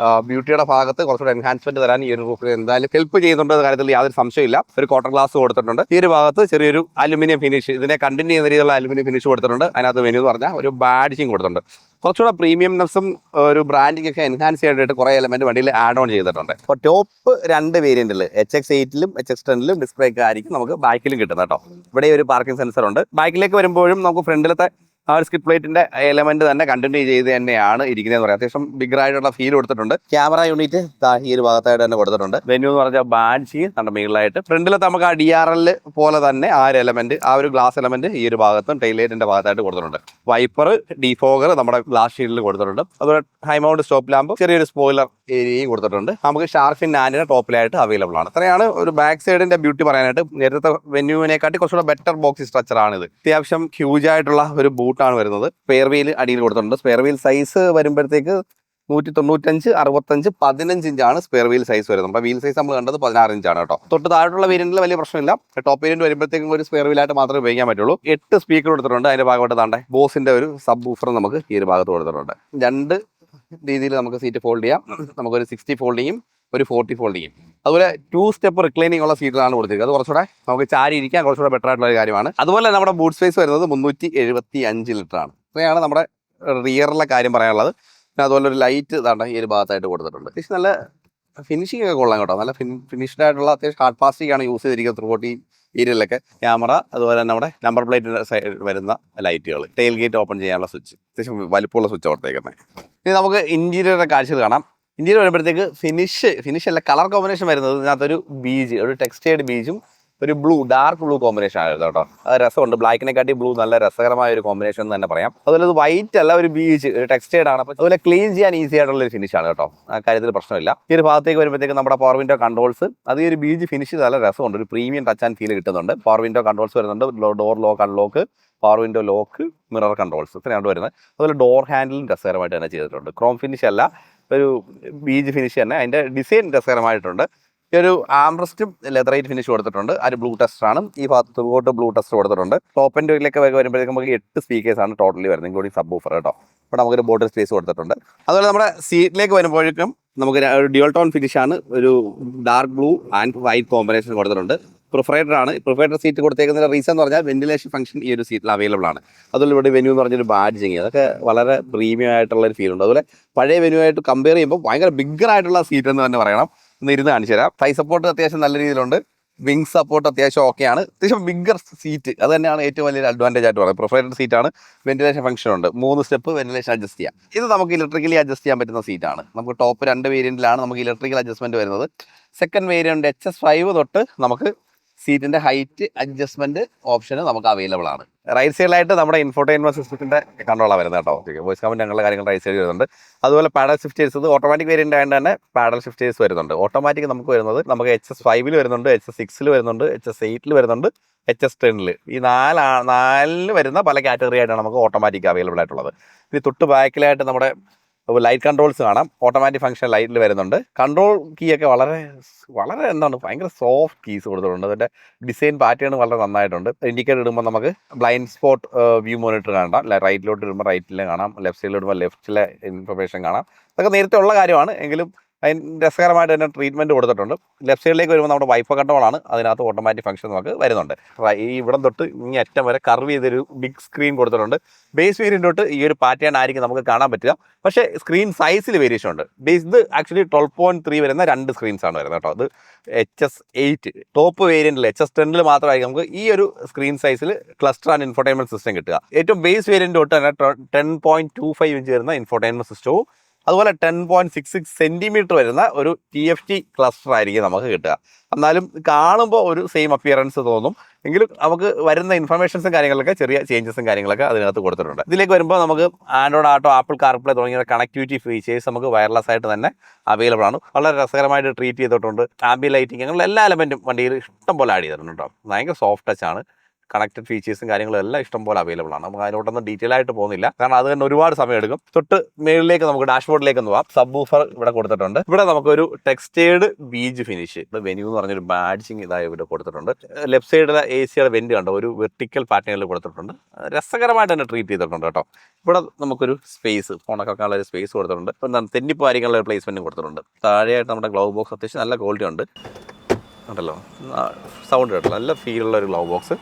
ബ്യൂട്ടിയുടെ ഭാഗത്ത് കുറച്ചുകൂടെ എൻഹാൻസ്മെന്റ് തരാൻ ഈ ഒരു റൂഫ് റെയിൽ എന്തായാലും ഹെൽപ്പ് ചെയ്യുന്നുണ്ട് എന്ന കാര്യത്തിൽ യാതൊരു സംശയമില്ല. ഒരു കോട്ടൺ ഗ്ലാസ് കൊടുത്തിട്ടുണ്ട്. ഈ ഒരു ഭാഗത്ത് ചെറിയൊരു അലുമിനിയം ഫിനിഷ്, ഇതിനെ കണ്ടിന്യൂ ചെയ്യുന്ന രീതിയിലുള്ള അലുമിനിയം ഫിനിഷ് കൊടുത്തിട്ടുണ്ട്. അതിനകത്ത് മെനു എന്ന് പറഞ്ഞാൽ ഒരു ബാഡ്ജിങ് കൊടുത്തിട്ടുണ്ട്. കുറച്ചുകൂടെ പ്രീമിയംനെസ്സും ഒരു ബ്രാൻഡിംഗ് ഒക്കെ എൻഹാൻസ് ചെയ്യാനായിട്ട് കുറേ എലമെന്റ് വണ്ടിയിൽ ആഡ് ഓൺ ചെയ്തിട്ടുണ്ട്. അപ്പോൾ ടോപ്പ് 2 വേരിയന്റിൽ HX8ലും HX10ലും ഡിസ്പ്ലേ ഒക്കെ ആയിരിക്കും നമുക്ക് ബാക്കിലും കിട്ടുന്നത് കേട്ടോ. ഇവിടെ ഒരു പാർക്കിംഗ് സെൻസർ ഉണ്ട്. ബാക്കിലേക്ക് വരുമ്പോഴും നമുക്ക് ഫ്രണ്ടിലത്തെ ആ ഒരു സ്കിപ്പ് പ്ലേറ്റിന്റെ എലമെന്റ് തന്നെ കണ്ടിന്യൂ ചെയ്ത് തന്നെയാണ് ഇരിക്കുന്നതെന്ന് പറയാം. അത്യാവശ്യം ബിഗ് ആയിട്ടുള്ള ഫീൽ കൊടുത്തിട്ടുണ്ട്. ക്യാമറ യൂണിറ്റ് ഈ ഒരു ഭാഗത്തായിട്ട് തന്നെ കൊടുത്തിട്ടുണ്ട്. വെന്യൂ എന്ന് പറഞ്ഞാൽ ബാഡ്ജ് നമ്മുടെ മുകളിലായിട്ട് ഫ്രണ്ടിലത്തെ നമുക്ക് ആ DRL പോലെ തന്നെ ആ ഒരു എലമെന്റ്, ആ ഒരു ഗ്ലാസ് എലമെന്റ് ഈ ഒരു ഭാഗത്തും ടൈലൈറ്റിന്റെ ഭാഗത്തായിട്ട് കൊടുത്തിട്ടുണ്ട്. വൈപ്പർ, ഡിഫോഗർ നമ്മുടെ ഗ്ലാസ് ഷീൽഡിൽ കൊടുത്തിട്ടുണ്ട്. അതുപോലെ ഹൈ മൗണ്ട് സ്റ്റോപ്പ് ലാമ്പ്, ചെറിയൊരു സ്പോയിലർ ഏരിയയും കൊടുത്തിട്ടുണ്ട്. നമുക്ക് ഷാർഫിൻ ആൻറ്റിന ടോപ്പിലായിട്ട് അവൈലബിൾ ആണ്. അത്രയാണ് ഒരു ബാക്ക് സൈഡിന്റെ ബ്യൂട്ടി പറയാനായിട്ട്. നേരത്തെ വെന്യൂവിനെക്കാട്ടി കുറച്ചുകൂടെ ബെറ്റർ ബോക്സി സ്ട്രക്ചർ ആണ് ഇത്. അത്യാവശ്യം ഹ്യൂജ് ആയിട്ടുള്ള ഒരു ബൂട്ടാണ് വരുന്നത്. സ്പെയർ വീൽ അടിയിൽ കൊടുത്തിട്ടുണ്ട്. സ്പെയർ വീൽ സൈസ് വരുമ്പോഴത്തേക്ക് 195, 65, 15 ഇഞ്ചാണ് സ്പെയർ വീൽ സൈസ് വരുന്നത്. നമ്മുടെ വീൽ സൈസ് നമ്മൾ കണ്ടത് 16 ഇഞ്ചാണ് കേട്ടോ. തൊട്ട് താഴെയുള്ള വേരിയന്റിൽ വലിയ പ്രശ്നമില്ല. ടോപ്പ് വേരിയന്റ് വരുമ്പോഴത്തേക്കും ഒരു സ്പെയർ വീലായിട്ട് മാത്രമേ ഉപയോഗിക്കാൻ പറ്റുള്ളൂ. 8 സ്പീക്കർ കൊടുത്തിട്ടുണ്ട്. അതിന്റെ ഭാഗമായിട്ട് താണ്ടെ ബോസിന്റെ ഒരു സബ് ബൂഫർ നമുക്ക് ഈ ഒരു ഭാഗത്ത് കൊടുത്തിട്ടുണ്ട്. 2 രീതിയിൽ നമുക്ക് സീറ്റ് ഫോൾഡ് ചെയ്യാം. നമുക്കൊരു 60 ഫോൾഡിങ്ങും ഒരു 40 ഫോൾഡിങ്ങും. അതുപോലെ 2 സ്റ്റെപ്പ് റിക്ലൈനിങ് ഉള്ള സീറ്റിലാണ് കൊടുത്തിരിക്കുന്നത്. അത് കുറച്ചുകൂടെ നമുക്ക് ചാരി ഇരിക്കാൻ കുറച്ചുകൂടെ ബെറ്റർ ആയിട്ടുള്ള ഒരു കാര്യമാണ്. അതുപോലെ നമ്മുടെ ബൂട്ട് സ്പേസ് വരുന്നത് 375 ലിറ്റർ ആണ്. ഇത്രയാണ് നമ്മുടെ റിയറിലെ കാര്യം പറയാനുള്ളത്. പിന്നെ അതുപോലെ ഒരു ലൈറ്റ് ഇതാണ്ട് ഈ ഒരു ഭാഗത്തായിട്ട് കൊടുത്തിട്ടുണ്ട്. അത്യാവശ്യം നല്ല ഫിനിഷിംഗ് ഒക്കെ കൊള്ളാം കേട്ടോ. നല്ല ഫിനിഷ്ഡ് ആയിട്ടുള്ള അത്യാവശ്യം ഹാർഡ് പ്ലാസ്റ്റിക് ആണ് യൂസ് ചെയ്തിരിക്കുന്നത് ത്രൂ ഔട്ട് ഈ ഏരിയയിലൊക്കെ. ക്യാമറ, അതുപോലെ തന്നെ നമ്മുടെ നമ്പർ പ്ലേറ്റിന്റെ സൈഡ് വരുന്ന ലൈറ്റുകൾ, ടെയിൽ ഗേറ്റ് ഓപ്പൺ ചെയ്യാനുള്ള സ്വിച്ച്, അത്യാവശ്യം വലുപ്പമുള്ള സ്വിച്ച് കൊടുത്തേക്കുന്നത്. ഇനി നമുക്ക് ഇന്റീരിയറുടെ കാഴ്ചകൾ കാണാം. ഇന്റീരിയർ വരുമ്പോഴത്തേക്ക് ഫിനിഷ് അല്ല, കളർ കോമ്പിനേഷൻ വരുന്നത് ഇതിനകത്തൊരു ബീജ്, ഒരു ടെക്സ്റ്റൈഡ് ബീജും ഒരു ഡാർക്ക് ബ്ലൂ കോമ്പിനേഷൻ ആയിരുന്നു കേട്ടോ. അത് രസമുണ്ട്. ബ്ലാക്കിനെക്കാട്ടി ബ്ലൂ നല്ല രസകരമായ ഒരു കോമ്പിനേഷൻ എന്ന് തന്നെ പറയാം. അതുപോലെ ഇത് വൈറ്റ് അല്ല, ഒരു ബീച്ച്, ഒരു ടെക്സ്റ്റൈഡ് ആണ്. അപ്പോൾ അതുപോലെ ക്ലീൻ ചെയ്യാൻ ഈസി ആയിട്ടുള്ള ഒരു ഫിനിഷാണ് കേട്ടോ. ആ കാര്യത്തിൽ പ്രശ്നമില്ല. ഈ ഒരു ഭാഗത്തേക്ക് വരുമ്പോഴത്തേക്ക് നമ്മുടെ പവർ വിൻഡോ കൺട്രോൾസ്, അത് ഈ ഒരു ബീച്ച് ഫിനിഷ് നല്ല രസമുണ്ട്. ഒരു പ്രീമിയം ടച്ച് ആൻഡ് ഫീൽ കിട്ടുന്നുണ്ട്. പവർ വിൻഡോ കൺട്രോൾസ് വരുന്നുണ്ട്. Door lock, unlock, power window lock, mirror controls, ഇത്രയാണ് വരുന്നത്. അതുപോലെ ഡോർ ഹാൻഡിലും രസകരമായിട്ട് തന്നെ ചെയ്തിട്ടുണ്ട്. ക്രോം ഫിനിഷ് അല്ല, ഒരു ബീച്ച് ഫിനിഷ് തന്നെ. അതിൻ്റെ ഡിസൈൻ രസകരമായിട്ടുണ്ട്. ഈ ഒരു ആംബ്രസ്റ്റും ലെതറൈറ്റ് ഫിനിഷ് കൊടുത്തിട്ടുണ്ട്. ഒരു ബ്ലൂ ടെസ്റ്റർ ആണ്. ഈ ഭാഗത്ത് ത്രൂഔട്ട് ബ്ലൂ ടെസ്റ്റർ കൊടുത്തിട്ടുണ്ട്. ടോപ്പ് ആൻഡ് ഡോറിലേക്ക് വരുമ്പോഴേക്കും നമുക്ക് 8 സ്പീക്കേഴ്സാണ് ടോട്ടലി വരുന്നത്, ഇൻക്ലൂഡിംഗ് സബ് വൂഫർ കേട്ടോ. ഇവിടെ നമുക്കൊരു ബോട്ടിൽ സ്പേസ് കൊടുത്തിട്ടുണ്ട്. അതുപോലെ നമ്മുടെ സീറ്റിലേക്ക് വരുമ്പോഴേക്കും നമുക്ക് ഒരു ഡ്യുവൽ ടോൺ ഫിനിഷാണ്, ഒരു dark blue and white combination കൊടുത്തിട്ടുണ്ട്. പ്രിഫറേറ്റർ ആണ്. പ്രിഫറേറ്റർ സീറ്റ് കൊടുത്തേക്കുന്നതിന്റെ റീസൺ എന്ന് പറഞ്ഞാൽ വെന്റിലേഷൻ ഫംഗ്ഷൻ ഈ ഒരു സീറ്റിൽ അവൈലബിൾ ആണ്. അതുപോലെ ഇവിടെ വെന്യൂ എന്ന് പറഞ്ഞൊരു ബാഡ്ജിങ്, അതൊക്കെ വളരെ പ്രീമിയം ആയിട്ടുള്ള ഒരു ഫീൽ ഉണ്ട്. അതുപോലെ പഴയ വെന്യൂ ആയിട്ട് കമ്പയർ ചെയ്യുമ്പോൾ ഭയങ്കര ബിഗ്ഗർ ആയിട്ടുള്ള സീറ്റ് എന്ന് തന്നെ പറയണം. ഒന്ന് ഇരുന്ന് കാണിച്ചു തരാം. തൈ സപ്പോർട്ട് അത്യാവശ്യം നല്ല രീതിയിലുണ്ട്. വിങ് സപ്പോർട്ട് അത്യാവശ്യം ഓക്കെയാണ്. അത്യാവശ്യം ബിഗ്ഗർ സീറ്റ്, അത് തന്നെയാണ് ഏറ്റവും വലിയൊരു അഡ്വാൻറ്റേജ് ആയിട്ട് പറയുന്നത്. പ്രിഫറേറ്റർ സീറ്റാണ്. വെന്റിലേഷൻ ഫംഗ്ഷൻ ഉണ്ട്. 3 സ്റ്റെപ്പ് വെന്റിലേഷൻ അഡ്ജസ്റ്റ് ചെയ്യാം. ഇത് നമുക്ക് ഇലക്ട്രിക്കലി അഡ്ജസ്റ്റ് ചെയ്യാൻ പറ്റുന്ന സീറ്റാണ്. നമുക്ക് ടോപ്പ് 2 വേരിയന്റിലാണ് നമുക്ക് ഇലക്ട്രിക്കൽ അഡ്ജസ്റ്റ്മെന്റ് വരുന്നത്. സെക്കൻഡ് വേരിയന്റ് HS5 തൊട്ട് നമുക്ക് സീറ്റിന്റെ ഹൈറ്റ് അഡ്ജസ്റ്റ്മെന്റ് ഓപ്ഷൻ നമുക്ക് അവൈലബിൾ ആണ്. റൈറ്റ് സൈഡിലായിട്ട് നമ്മുടെ ഇൻഫോർടൈൻമെന്റ് സിസ്റ്റത്തിന്റെ കൺട്രോളാണ് വരുന്നത് കേട്ടോ. വോയിസ് കമന്റ് ഞങ്ങളുടെ കാര്യങ്ങൾ റൈറ്റ് സൈഡിൽ വരുന്നുണ്ട്. അതുപോലെ പാഡൽ ഷിഫ്റ്റേഴ്സ്, ഇത് ഓട്ടോമാറ്റിക് വേരിയന്റ് ആയതുകൊണ്ട് തന്നെ പാഡൽ ഷിഫ്റ്റേഴ്സ് വരുന്നുണ്ട്. ഓട്ടോമാറ്റിക് നമുക്ക് വരുന്നത് നമുക്ക് HS5 വരുന്നുണ്ട്, HS6 വരുന്നുണ്ട്, HS8 വരുന്നുണ്ട്, HS10 ഈ 4 വരുന്ന പല കാറ്റഗറി ആയിട്ടാണ് നമുക്ക് ഓട്ടോമാറ്റിക് അവൈലബിൾ ആയിട്ടുള്ളത്. ഇനി തൊട്ട് ബാക്കിലായിട്ട് നമ്മുടെ ലൈറ്റ് കൺട്രോൾസ് കാണാം. ഓട്ടോമാറ്റിക് ഫംഗ്ഷൻ ലൈറ്റിൽ വരുന്നുണ്ട്. കൺട്രോൾ കീ ഒക്കെ വളരെ ഭയങ്കര സോഫ്റ്റ് കീസ് കൊടുത്തിട്ടുണ്ട്. അതിൻ്റെ ഡിസൈൻ പാറ്റേൺ വളരെ നന്നായിട്ടുണ്ട്. ഇൻഡിക്കേറ്റർ ഇടുമ്പോൾ നമുക്ക് ബ്ലൈൻഡ് സ്പോട്ട് വ്യൂ മോണിറ്റർ കാണാം. റൈറ്റിലോട്ട് ഇടുമ്പോൾ റൈറ്റിൽ കാണാം, ലെഫ്റ്റ് സൈഡിൽ ഇടുമ്പോൾ ലെഫ്റ്റിലെ ഇൻഫർമേഷൻ കാണാം. അതൊക്കെ നേരത്തെ ഉള്ള കാര്യമാണ്, എങ്കിലും അതിന് രസകരമായിട്ട് തന്നെ ട്രീറ്റ്മെൻറ്റ് കൊടുത്തിട്ടുണ്ട്. ലെഫ്റ്റ് സൈഡിലേക്ക് വരുമ്പോൾ നമ്മുടെ വൈഫർ കൺട്രോളാണ്. അതിനകത്ത് ഓട്ടോമാറ്റിക് ഫംഗ്ഷൻ നമുക്ക് വരുന്നുണ്ട്. ഈ ഇവിടം തൊട്ട് ഇനി അറ്റം വരെ കർവ് ചെയ്തൊരു ബിഗ് സ്ക്രീൻ കൊടുത്തിട്ടുണ്ട്. ബേസ് വേരിയൻ്റ് തൊട്ട് ഈ ഒരു പാറ്റേൺ ആയിരിക്കും നമുക്ക് കാണാൻ പറ്റുക. പക്ഷേ സ്ക്രീൻ സൈസിൽ വേരിയേഷൻ ഉണ്ട്. ഇത് ആക്ച്വലി 12.3 വരുന്ന 2 സ്ക്രീൻസാണ് വരുന്നത് കേട്ടോ. അത് HS8 ടോപ്പ് വേരിയൻറ്റിൽ HS10 മാത്രമായിരിക്കും നമുക്ക് ഈ ഒരു സ്ക്രീൻ സൈസിൽ ക്ലസ്റ്റർ ആൻഡ് ഇൻഫോർടൈൻമെൻറ്റ് സിസ്റ്റം കിട്ടുക. ഏറ്റവും ബേസ് വേരിയൻ്റ് തൊട്ട് തന്നെ 10.25 ഇഞ്ച് വരുന്ന ഇൻഫോർടൈൻമെൻറ്റ് സിസ്റ്റവും അതുപോലെ 10.66 സെൻറ്റിമീറ്റർ വരുന്ന ഒരു TFT ക്ലസ്റ്റർ ആയിരിക്കും നമുക്ക് കിട്ടുക. എന്നാലും കാണുമ്പോൾ ഒരു സെയിം അപ്പിയറൻസ് തോന്നും, എങ്കിലും നമുക്ക് വരുന്ന ഇൻഫർമേഷൻസും കാര്യങ്ങളൊക്കെ ചെറിയ ചേഞ്ചസും കാര്യങ്ങളൊക്കെ അതിനകത്ത് കൊടുത്തിട്ടുണ്ട്. ഇതിലേക്ക് വരുമ്പോൾ നമുക്ക് ആൻഡ്രോയിഡ് ആട്ടോ, ആപ്പിൾ കാർപ്ലേ തുടങ്ങിയ കണക്ടിവിറ്റി ഫീച്ചേഴ്സ് നമുക്ക് വയർലെസ് ആയിട്ട് തന്നെ അവൈലബിൾ ആണ്. വളരെ രസകരമായിട്ട് ട്രീറ്റ് ചെയ്തിട്ടുണ്ട്. ആംബിയന്റ് ലൈറ്റിംഗ് അങ്ങനെയുള്ള എല്ലാ എലമെൻറ്റും വണ്ടിയിൽ ഇഷ്ടം പോലെ ആഡ് ചെയ്തിട്ടുണ്ട് കേട്ടോ. ഭയങ്കര സോഫ്റ്റ് ടച്ച് ആണ്. കണക്റ്റഡ് ഫീച്ചേഴ്സും കാര്യങ്ങളും എല്ലാം ഇഷ്ടംപോലെ അവൈലബിൾ ആണ്. നമുക്ക് അതിലോട്ടൊന്നും ഡീറ്റെയിൽ ആയിട്ട് പോകുന്നില്ല, കാരണം അത് തന്നെ ഒരുപാട് സമയം എടുക്കും. തൊട്ട് മേളിലേക്ക് നമുക്ക് ഡാഷ്ബോർഡിലേക്ക് ഒന്ന് പോവാം. സബ് വൂഫർ ഇവിടെ കൊടുത്തിട്ടുണ്ട്. ഇവിടെ നമുക്കൊരു ടെക്സ്റ്റേഡ് ബീജ് ഫിനിഷ്, വെന്യൂ എന്ന് പറഞ്ഞൊരു ബാഡ്ജിങ് ഇതായി ഇവിടെ കൊടുത്തിട്ടുണ്ട്. ലെഫ്റ്റ് സൈഡിലെ AC വെന്റ് കണ്ടോ, ഒരു വെർട്ടിക്കൽ പാറ്റേണിൽ കൊടുത്തിട്ടുണ്ട്. രസകരമായിട്ട് തന്നെ ട്രീറ്റ് ചെയ്തിട്ടുണ്ട് കേട്ടോ. ഇവിടെ നമുക്കൊരു സ്പേസ്, ഫോണൊക്കെ വെക്കാനുള്ള ഒരു സ്പേസ് കൊടുത്തിട്ടുണ്ട്. ഇപ്പം എന്താണ് തെന്നിപ്പോയിരിക്കാനുള്ള ഒരു പ്ലേസ്മെന്റും കൊടുത്തിട്ടുണ്ട്. താഴെയായിട്ട് നമ്മുടെ ഗ്ലൗ ബോക്സ് അത്യാവശ്യം നല്ല ക്വാളിറ്റി ഉണ്ട് ഉണ്ടല്ലോ, സൗണ്ട് കേട്ടോ, നല്ല ഫീലുള്ള ഒരു ഗ്ലൗ ബോക്സ്.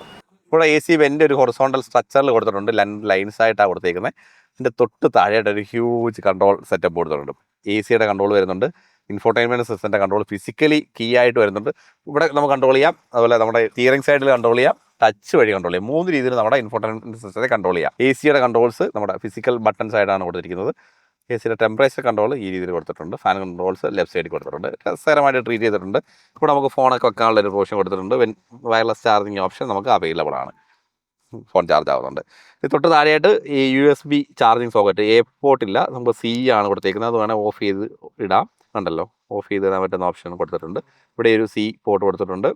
ഇവിടെ AC വെന്റ് ഒരു ഹൊറിസോണ്ടൽ സ്ട്രക്ചറിൽ കൊടുത്തിട്ടുണ്ട്, ലൈൻസ് ആയിട്ടാണ് കൊടുത്തേക്കുന്നത്. ഇതിൻ്റെ തൊട്ട് താഴെയായിട്ട് ഒരു ഹ്യൂജ് കൺട്രോൾ സെറ്റപ്പ് കൊടുത്തിട്ടുണ്ട്. AC കൺട്രോൾ വരുന്നുണ്ട്, ഇൻഫോർടൈൻമെന്റ് സിസ്റ്റത്തിന്റെ കൺട്രോൾ ഫിസിക്കലി കീ ആയിട്ട് വരുന്നുണ്ട്. ഇവിടെ നമുക്ക് കൺട്രോൾ ചെയ്യാം, അതുപോലെ നമ്മുടെ സ്റ്റിയറിംഗ് സൈഡിൽ കൺട്രോൾ ചെയ്യാം, ടച്ച് വഴി കൺട്രോൾ ചെയ്യാം. 3 രീതിയിൽ നമ്മുടെ ഇൻഫോർടൈൻമെന്റ് സിസ്റ്റത്തെ കൺട്രോൾ ചെയ്യാം. AC കൺട്രോൾസ് നമ്മുടെ ഫിസിക്കൽ ബട്ടൺസ് ആയിട്ടാണ് കൊടുത്തിരിക്കുന്നത്. AC ടെമ്പറേച്ചർ കൺട്രോൾ ഈ രീതിയിൽ കൊടുത്തിട്ടുണ്ട്. ഫാൻ കൺട്രോൾസ് ലെഫ്റ്റ് സൈഡിൽ കൊടുത്തിട്ടുണ്ട്. രസകരമായിട്ട് ട്രീറ്റ് ചെയ്തിട്ടുണ്ട്. ഇവിടെ നമുക്ക് ഫോണൊക്കെ വെക്കാനുള്ള ഒരു ഓപ്ഷൻ കൊടുത്തിട്ടുണ്ട്. വയർലെസ് ചാർജിങ് ഓപ്ഷൻ നമുക്ക് അവൈലബിൾ ആണ്, ഫോൺ ചാർജ് ആവുന്നുണ്ട്. ഇത് തൊട്ട് താഴെയായിട്ട് ഈ USB ചാർജിങ് സോക്കറ്റ്, എ പോർട്ടില്ല, നമുക്ക് C ആണ് കൊടുത്തേക്കുന്നത്. അത് വേണേൽ ഓഫ് ചെയ്ത് ഇടാം, ഉണ്ടല്ലോ, ഓഫ് ചെയ്ത് ഇടാൻ പറ്റുന്ന ഓപ്ഷൻ കൊടുത്തിട്ടുണ്ട്. ഇവിടെ ഒരു C പോർട്ട് കൊടുത്തിട്ടുണ്ട്.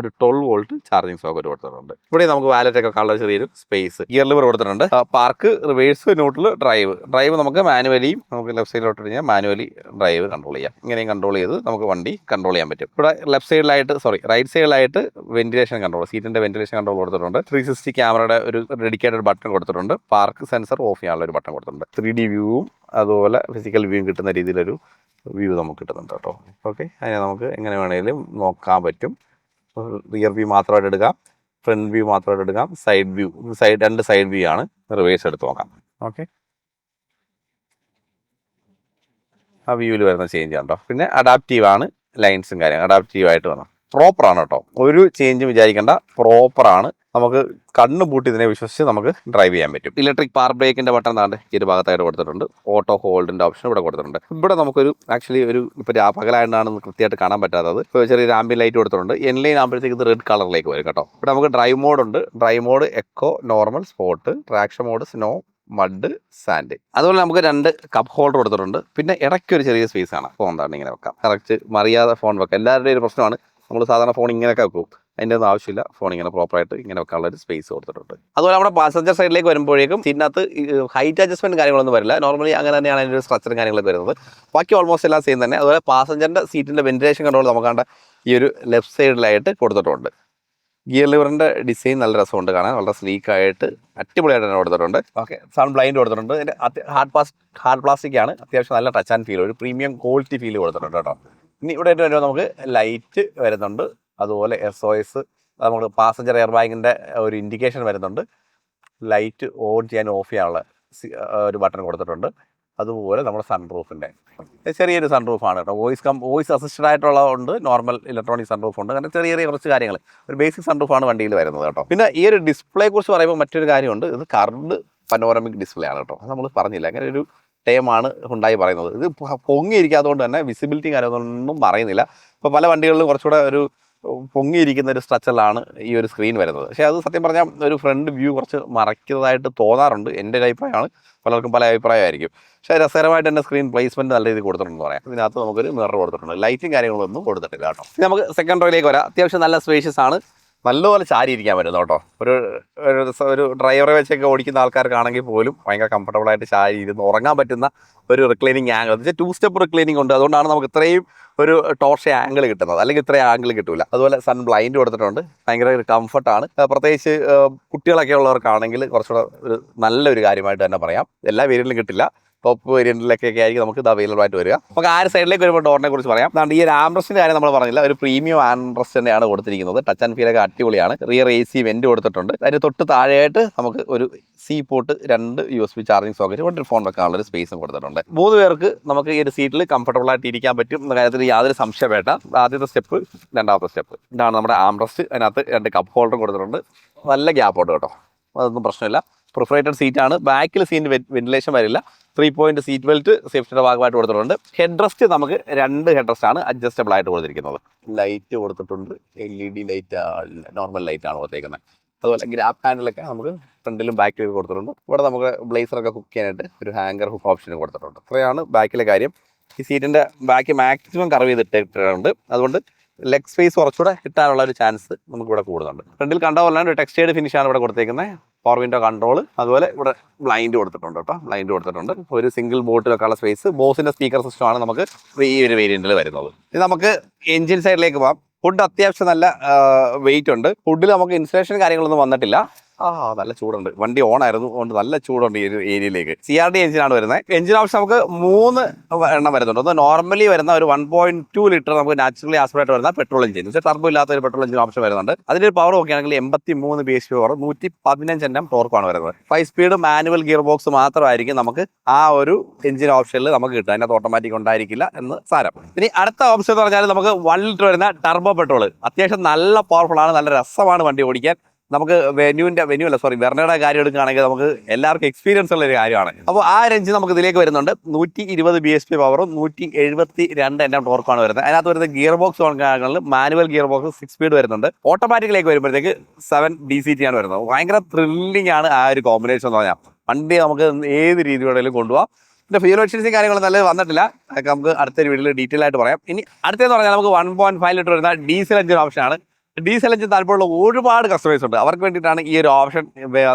ഒരു 12 വോൾട്ട് ചാർജിങ് സോക്കറ്റ് കൊടുത്തിട്ടുണ്ട്. ഇവിടെ നമുക്ക് വാലറ്റ് ഒക്കെ ഉള്ള ചെറിയൊരു സ്പേസ്. ഗിയർ ലിവർ കൊടുത്തിട്ടുണ്ട്. പാർക്ക്, റിവേഴ്സ്, ന്യൂട്രൽ, ഡ്രൈവ് നമുക്ക് മാനുവലിയും, നമുക്ക് ലെഫ്റ്റ് സൈഡിലോട്ട് കഴിഞ്ഞാൽ മാനുവലി ഡ്രൈവ് കൺട്രോൾ ചെയ്യാം. ഇങ്ങനെയും കൺട്രോൾ ചെയ്ത് നമുക്ക് വണ്ടി കൺട്രോൾ ചെയ്യാൻ പറ്റും. ഇവിടെ റൈറ്റ് സൈഡിലായിട്ട് വെന്റിലേഷൻ കൺട്രോൾ, സീറ്റിന്റെ വെന്റിലേഷൻ കൺട്രോൾ കൊടുത്തിട്ടുണ്ട്. 360 ക്യാമറയുടെ ഒരു ഡെഡിക്കേറ്റഡ് ബട്ടൺ കൊടുത്തിട്ടുണ്ട്. പാർക്ക് സെൻസർ ഓഫ് ചെയ്യാനുള്ള ഒരു ബട്ടൺ കൊടുത്തിട്ടുണ്ട്. 3D വ്യൂവും അതുപോലെ ഫിസിക്കൽ വ്യൂവും കിട്ടുന്ന രീതിയിലൊരു വ്യൂ നമുക്ക് കിട്ടുന്നുണ്ട് കേട്ടോ. ഓക്കെ, അതിനെ നമുക്ക് എങ്ങനെ വേണമെങ്കിലും നോക്കാൻ പറ്റും. റിയർ വ്യൂ മാത്രമായിട്ട് എടുക്കാം, ഫ്രണ്ട് വ്യൂ മാത്രമായിട്ട് എടുക്കാം, സൈഡ് വ്യൂ, രണ്ട് സൈഡ് വ്യൂ ആണ്. റിവേഴ്സ് എടുത്ത് നോക്കാം. ഓക്കെ, ആ വ്യൂവിൽ വരുന്ന ചേഞ്ച് ഉണ്ടോ. പിന്നെ അഡാപ്റ്റീവ് ആണ്, ലൈൻസും കാര്യം അഡാപ്റ്റീവ് ആയിട്ട് വന്നു. പ്രോപ്പറാണ് കേട്ടോ, ഒരു ചേഞ്ചും വിചാരിക്കേണ്ട, പ്രോപ്പറാണ്. നമുക്ക് കണ്ണ് പൂട്ടി ഇതിനെ വിശ്വസിച്ച് നമുക്ക് ഡ്രൈവ് ചെയ്യാൻ പറ്റും. ഇലക്ട്രിക് പവർ ബ്രേക്കിന്റെ ബട്ടൺ താണ്ട് ഈ ഒരു ഭാഗത്തായിട്ട് കൊടുത്തിട്ടുണ്ട്. ഓട്ടോ ഹോൾഡിന്റെ ഓപ്ഷൻ ഇവിടെ കൊടുത്തിട്ടുണ്ട്. ഇവിടെ നമുക്കൊരു ആക്ച്വലി ഒരു ഇപ്പോൾ പകലായിട്ടാണ് കൃത്യമായിട്ട് കാണാൻ പറ്റാത്തത്. ഇപ്പോൾ ചെറിയൊരു ആംബിയൻ ലൈറ്റ് കൊടുത്തിട്ടുണ്ട്. എൻലൈൻ ആകുമ്പോഴത്തേക്ക് ഇത് റെഡ് കളറിലേക്ക് വരും കേട്ടോ. ഇവിടെ നമുക്ക് ഡ്രൈവ് മോഡ് ഉണ്ട്. Drive mode eco, normal, sport, traction mode, snow, mud, sand. അതുപോലെ നമുക്ക് 2 കപ്പ് ഹോൾഡർ കൊടുത്തിട്ടുണ്ട്. പിന്നെ ഇടയ്ക്കൊരു ചെറിയ സ്പേസ് ആണ്, ഫോൺ എന്താണ് ഇങ്ങനെ വെക്കാം, കറക്റ്റ് മറിയാതെ ഫോൺ വെക്കാം. എല്ലാവരുടെയും ഒരു പ്രശ്നമാണ്, നമ്മൾ സാധാരണ ഫോൺ ഇങ്ങനെയൊക്കെ വെക്കും, അതിൻ്റെ ഒന്നും ആവശ്യമില്ല. ഫോൺ ഇങ്ങനെ പ്രോപ്പറായിട്ട് ഇങ്ങനെ വെക്കാനുള്ള ഒരു സ്പേസ് കൊടുത്തിട്ടുണ്ട്. അതുപോലെ നമ്മുടെ പാസഞ്ചർ സൈഡിലേക്ക് വരുമ്പോഴേക്കും ഇതിനകത്ത് ഹൈറ്റ് അഡ്ജസ്റ്റ്മെന്റ് കാര്യങ്ങളൊന്നും വരില്ല. നോർമലി അങ്ങനെ തന്നെയാണ് അതിൻ്റെ ഒരു സ്ട്രക്ചറും കാര്യങ്ങളൊക്കെ വരുന്നത്. ബാക്കി ഓൾമോസ്റ്റ് എല്ലാം സെയിം തന്നെ. അതുപോലെ പാസഞ്ചറിന്റെ സീറ്റിന്റെ വെന്റിലേഷൻ കൺട്രോൾ നമുക്ക് ഈ ഒരു ലെഫ്റ്റ് സൈഡിലായിട്ട് കൊടുത്തിട്ടുണ്ട്. ഗിയർ ലിവറിന്റെ ഡിസൈൻ നല്ല രസമുണ്ട് കാണാൻ, വളരെ സ്ലീക്കായിട്ട് അടിപൊളിയായിട്ട് തന്നെ കൊടുത്തിട്ടുണ്ട്. ഓക്കെ, സൺ ബ്ലൈൻഡ് കൊടുത്തിട്ടുണ്ട്. ഇതിന്റെ ഹാർഡ് പ്ലാസ്റ്റിക് ആണ്, അത്യാവശ്യം നല്ല ടച്ച് ആൻഡ് ഫീൽ, ഒരു പ്രീമിയം ക്വാളിറ്റി ഫീൽ കൊടുത്തിട്ടുണ്ട് കേട്ടോ. ഇനി ഇവിടെ വരുമ്പോൾ നമുക്ക് ലൈറ്റ് വരുന്നുണ്ട്. അതുപോലെ SOS, നമുക്ക് പാസഞ്ചർ എയർ ബാഗിൻ്റെ ഒരു ഇൻഡിക്കേഷൻ വരുന്നുണ്ട്. ലൈറ്റ് ഓൺ ചെയ്യാൻ ഓഫ് ചെയ്യാനുള്ള ഒരു ബട്ടൺ കൊടുത്തിട്ടുണ്ട്. അതുപോലെ നമ്മുടെ സൺറൂഫിൻ്റെ ചെറിയൊരു സൺറൂഫാണ് കേട്ടോ. വോയിസ് അസിസ്റ്റഡ് ആയിട്ടുള്ളതുകൊണ്ട് നോർമൽ ഇലക്ട്രോണിക് സൺറൂഫ് ഉണ്ട്. അങ്ങനെ ചെറിയ കുറച്ച് കാര്യങ്ങൾ, ഒരു ബേസിക് സൺറൂഫാണ് വണ്ടിയിൽ വരുന്നത് കേട്ടോ. പിന്നെ ഈ ഒരു ഡിസ്പ്ലേ കുറിച്ച് പറയുമ്പോൾ മറ്റൊരു കാര്യമുണ്ട്, ഇത് കർവ്ഡ് പനോറമിക് ഡിസ്പ്ലേ ആണ് കേട്ടോ. അത് നമ്മൾ പറഞ്ഞില്ല, അങ്ങനെ ഒരു ടൈമാണ് ഹുണ്ടായി പറയുന്നത്. ഇത് പൊങ്ങിയിരിക്കാത്തതുകൊണ്ട് തന്നെ വിസിബിലിറ്റി കാര്യമൊന്നും പറയുന്നില്ല. ഇപ്പോൾ പല വണ്ടികളിലും കുറച്ചുകൂടെ ഒരു പൊങ്ങിയിരിക്കുന്ന ഒരു സ്ട്രക്ചറിലാണ് ഈ ഒരു സ്ക്രീൻ വരുന്നത്. പക്ഷേ അത് സത്യം പറഞ്ഞാൽ ഒരു ഫ്രണ്ട് വ്യൂ കുറച്ച് മറയ്ക്കുന്നതായിട്ട് തോന്നാറുണ്ട്. എൻ്റെ ഒരു അഭിപ്രായമാണ്, പലർക്കും പല അഭിപ്രായമായിരിക്കും. പക്ഷേ രസകരമായിട്ട് തന്നെ സ്ക്രീൻ പ്ലേസ്മെൻറ്റ് നല്ല രീതിയിൽ കൊടുത്തിട്ടുണ്ടെന്ന് പറയാം. ഇതിനകത്ത് നമുക്കൊരു മിറർ കൊടുത്തിട്ടുണ്ട്, ലൈറ്റും കാര്യങ്ങളൊന്നും കൊടുത്തിട്ടില്ല കേട്ടോ. നമുക്ക് സെക്കൻഡ് റോയിലേക്ക് വരാം. അത്യാവശ്യം നല്ല സ്പേഷ്യസ് ആണ്, നല്ലപോലെ ചാരി ഇരിക്കാൻ പറ്റുന്നു കേട്ടോ. ഒരു ഡ്രൈവറെ വെച്ചൊക്കെ ഓടിക്കുന്ന ആൾക്കാർക്കാണെങ്കിൽ പോലും ഭയങ്കര കംഫർട്ടബിളായിട്ട് ചാരി ഇരുന്ന് ഉറങ്ങാൻ പറ്റുന്ന ഒരു റിക്ലൈനിങ് ആംഗിൾ, എന്ന് വെച്ചാൽ 2 സ്റ്റെപ്പ് റിക്ലൈനിങ് ഉണ്ട്. അതുകൊണ്ടാണ് നമുക്ക് ഇത്രയും ഒരു ടോർഷ ആംഗിൾ കിട്ടുന്നത്, അല്ലെങ്കിൽ ഇത്രയും ആംഗിൾ കിട്ടില്ല. അതുപോലെ സൺ ബ്ലൈൻഡ് കൊടുത്തിട്ടുണ്ട്, ഭയങ്കര ഒരു കംഫർട്ടാണ്. പ്രത്യേകിച്ച് കുട്ടികളൊക്കെ ഉള്ളവർക്കാണെങ്കിൽ കുറച്ചുകൂടെ ഒരു നല്ലൊരു കാര്യമായിട്ട് തന്നെ പറയാം. എല്ലാ വേരിയന്റിലും കിട്ടില്ല, ടോപ്പ് വേരിയന്റിലൊക്കെ ആയിരിക്കും നമുക്ക് ഇത് അവൈലബിൾ ആയിട്ട് വരിക. നമുക്ക് ആ ഒരു സൈഡിലേക്ക് വരുമ്പോൾ ഡോറിനെ കുറിച്ച് പറയാം. ഈ ഒരു ആംബ്രസ്റ്റിന്റെ കാര്യം നമ്മൾ പറഞ്ഞില്ല, ഒരു പ്രീമിയം ആംബ്രസ്റ്റ് തന്നെയാണ് കൊടുത്തിരിക്കുന്നത്. ടച്ച് ആൻഡ് ഫീൽ ഒക്കെ അടിപൊളിയാണ്. റിയർ AC വെന്റ് കൊടുത്തിട്ടുണ്ട്. അതിന് തൊട്ട് താഴെയായിട്ട് നമുക്ക് ഒരു C port, 2 USB charging socket, ഒരു ഫോൺ വെക്കാനുള്ള ഒരു സ്പേസും കൊടുത്തിട്ടുണ്ട്. 3 പേർക്ക് നമുക്ക് ഈ ഒരു സീറ്റിൽ കംഫർട്ടബിൾ ആയിട്ട് ഇരിക്കാൻ പറ്റും എന്ന കാര്യത്തിൽ യാതൊരു സംശയം വേണ്ട. ആദ്യത്തെ സ്റ്റെപ്പ്, രണ്ടാമത്തെ സ്റ്റെപ്പ്, ഇതാണ് നമ്മുടെ ആംബ്രസ്റ്റ്. അതിനകത്ത് 2 കപ്പ് ഹോൾഡറും കൊടുത്തിട്ടുണ്ട്. നല്ല ഗ്യാപ്പ് ഉണ്ട് കേട്ടോ, അതൊന്നും പ്രശ്നമില്ല. പ്രിഫറേറ്റഡ് സീറ്റാണ്. ബാക്കിൽ സീറ്റ് വെന്റിലേഷൻ വരില്ല. 3-point സീറ്റ് ബെൽറ്റ് സേഫ്റ്റിയുടെ ഭാഗമായിട്ട് കൊടുത്തിട്ടുണ്ട്. ഹെഡ് റെസ്റ്റ് നമുക്ക് 2 ഹെഡ് റെസ്റ്റ് ആണ് അഡ്ജസ്റ്റബിൾ ആയിട്ട് കൊടുത്തിരിക്കുന്നത്. ലൈറ്റ് കൊടുത്തിട്ടുണ്ട്, LED ലൈറ്റ്, നോർമൽ ലൈറ്റ് ആണ് കൊടുത്തേക്കുന്നത്. അതുപോലെ ഗ്രാബ് ഹാൻഡിലൊക്കെ നമുക്ക് ഫ്രണ്ടിലും ബാക്കിലും കൊടുത്തിട്ടുണ്ട്. ഇവിടെ നമുക്ക് ബ്ലേസറൊക്കെ കുക്ക് ചെയ്യാനായിട്ട് ഒരു ഹാങ്കർ ഹുക്ക് ഓപ്ഷൻ കൊടുത്തിട്ടുണ്ട്. അത്രയാണ് ബാക്കിലെ കാര്യം. ഈ സീറ്റിൻ്റെ ബാക്ക് മാക്സിമം കർവ് ചെയ്തിട്ടുണ്ട്. അതുകൊണ്ട് ലെഗ് സ്പേസ് കുറച്ചുകൂടെ കിട്ടാനുള്ള ഒരു ചാൻസ് നമുക്ക് ഇവിടെ കൂടുന്നുണ്ട്. ഫ്രണ്ടിൽ കണ്ട പോലെ ഒരു ടെക്സ്റ്റൈഡ് ഫിനിഷാണ് ഇവിടെ കൊടുത്തേക്കുന്നത്. പവർ വിൻഡോ കൺട്രോൾ, അതുപോലെ ഇവിടെ ബ്ലൈൻഡ് കൊടുത്തിട്ടുണ്ട് കേട്ടോ, ബ്ലൈൻഡ് കൊടുത്തിട്ടുണ്ട്. ഒരു സിംഗിൾ ബോട്ടിൽ വെക്കാനുള്ള സ്പേസ്. ബോസിന്റെ സ്പീക്കർ സിസ്റ്റമാണ് നമുക്ക് ഈ ഒരു വേരിയന്റിൽ വരുന്നത്. ഇത് നമുക്ക് എഞ്ചിൻ സൈഡിലേക്ക് പോകാം. ഫുഡ് അത്യാവശ്യം നല്ല വെയിറ്റ് ഉണ്ട്. ഫുഡിൽ നമുക്ക് ഇൻസ്റ്റലേഷൻ കാര്യങ്ങളൊന്നും വന്നിട്ടില്ല. നല്ല ചൂടുണ്ട്, വണ്ടി ഓൺ ആയിരുന്നു, അതുകൊണ്ട് നല്ല ചൂടുണ്ട് ഈ ഒരു ഏരിയയിലേക്ക്. CRD എഞ്ചിനാണ് വരുന്നത്. എഞ്ചിൻ ഓപ്ഷൻ നമുക്ക് 3 എണ്ണം വരുന്നുണ്ട്. ഒന്ന് നോർമലി വരുന്ന ഒരു 1.2 ലിറ്റർ നമുക്ക് നാച്ചുറലി ആസ്പിറേറ്റ് വരുന്ന പെട്രോൾ എഞ്ചിൻ, ടർബോ ഇല്ലാത്ത ഒരു പെട്രോൾ എഞ്ചിൻ ഓപ്ഷൻ വരുന്നുണ്ട്. അതിന്റെ ഒരു പവർ നോക്കുകയാണെങ്കിൽ 83 bhp പവർ, 115 Nm ടോർക്കാണ് വരുന്നത്. 5 സ്പീഡ് മാനുവൽ ഗിയർ ബോക്സ് മാത്രമായിരിക്കും നമുക്ക് ആ ഒരു എഞ്ചിൻ ഓപ്ഷനിൽ നമുക്ക് കിട്ടുക. അതിനകത്ത് ഓട്ടോമാറ്റിക് ഉണ്ടായിരിക്കില്ല എന്ന് സാരം. ഇനി അടുത്ത ഓപ്ഷൻ എന്ന് പറഞ്ഞാൽ നമുക്ക് 1 ലിറ്റർ വരുന്ന ടർബോ പെട്രോൾ. അത്യാവശ്യം നല്ല പവർഫുൾ ആണ്, നല്ല രസമാണ് വണ്ടി ഓടിക്കാൻ. നമുക്ക് വെർണയുടെ കാര്യം എടുക്കുകയാണെങ്കിൽ നമുക്ക് എല്ലാവർക്കും എക്സ്പീരിയൻസ് ഉള്ള ഒരു കാര്യമാണ്. അപ്പോൾ ആ ഒരു എഞ്ചിൻ നമുക്ക് ഇതിലേക്ക് വരുന്നുണ്ട്. 120 bhp പവറും 172 Nm ടോർക്കാണ് വരുന്നത്. അതിനകത്ത് വരുന്ന ഗിയർ ബോക്സ് നോക്കുകയാണെങ്കിൽ മാനുവൽ ഗിയർ ബോക്സ് 6 സ്പീഡ് വരുന്നുണ്ട്. ഓട്ടോമാറ്റിക്കിലേക്ക് വരുമ്പോഴത്തേക്ക് 7 DCT ആണ് വരുന്നത്. ഭയങ്കര ത്രില്ലിംഗ് ആണ് ആ ഒരു കോമ്പിനേഷൻ എന്ന് പറഞ്ഞാൽ. വണ്ടി നമുക്ക് ഏത് രീതിയിലൂടെയും കൊണ്ടുപോകാം. പിന്നെ ഫ്യൂൽ എഫിഷ്യൻസി കാര്യങ്ങളൊന്നും നല്ല വന്നിട്ടില്ല, അതൊക്കെ നമുക്ക് അടുത്തൊരു വീഡിയോയിൽ ഡീറ്റെയിൽ ആയിട്ട് പറയാം. ഇനി അടുത്തെന്ന് പറഞ്ഞാൽ നമുക്ക് 1.5 ലിറ്റർ വരുന്ന ഡീസൽ എഞ്ചിൻ ഓപ്ഷനാണ്. ഡീസൽ എഞ്ചിൻ താല്പര്യമുള്ള ഒരുപാട് കസ്റ്റമേഴ്സ് ഉണ്ട്. അവർക്ക് വേണ്ടിയിട്ടാണ് ഈ ഒരു ഓപ്ഷൻ